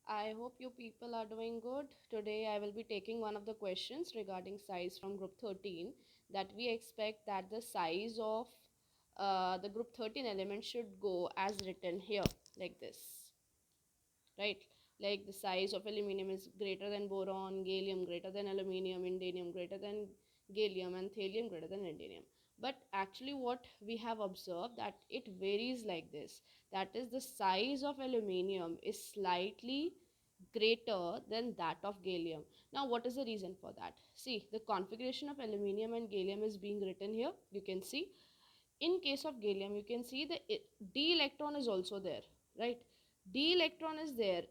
I hope you people are doing good. Today I will be taking one of the questions regarding size from group 13, that we expect that the size of the group 13 element should go as written here, like this, right? Like the size of aluminum is greater than boron, gallium greater than aluminium, indium greater than gallium, and thallium greater than indium. But actually what we have observed that it varies like this. That is, the size of aluminium is slightly greater than that of gallium. Now what is the reason for that? See, the configuration of aluminium and gallium is being written here. You can see, in case of gallium, you can see the d electron is also there, right? D electron is there.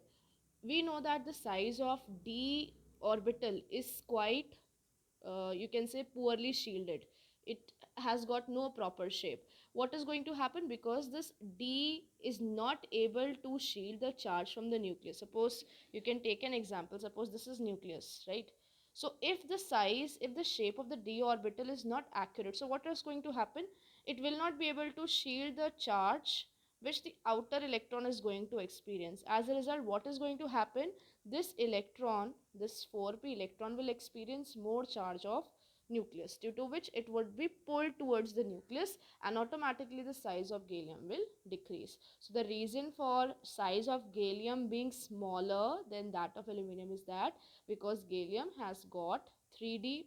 We know that the size of d orbital is quite you can say poorly shielded. It has got no proper shape. What is going to happen? Because this d is not able to shield the charge from the nucleus. Suppose you can take an example. Suppose this is nucleus, right? So if the size, if the shape of the d orbital is not accurate, so what is going to happen? It will not be able to shield the charge which the outer electron is going to experience. As a result, what is going to happen? This electron, this 4p electron, will experience more charge of nucleus, due to which it would be pulled towards the nucleus, and automatically the size of gallium will decrease. So the reason for size of gallium being smaller than that of aluminum is that because gallium has got 3d,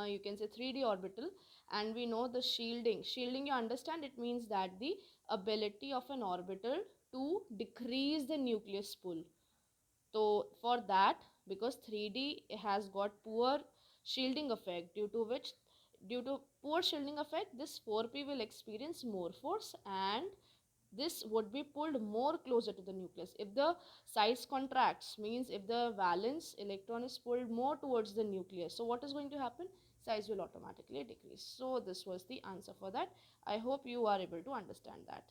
you can say 3d orbital, and we know the shielding, you understand, it means that the ability of an orbital to decrease the nucleus pull. So for that, because 3d has got poor shielding effect, due to poor shielding effect, this 4p will experience more force, and this would be pulled more closer to the nucleus. If the size contracts, means if the valence electron is pulled more towards the nucleus, so what is going to happen? Size will automatically decrease. So this was the answer for that. I hope you are able to understand that.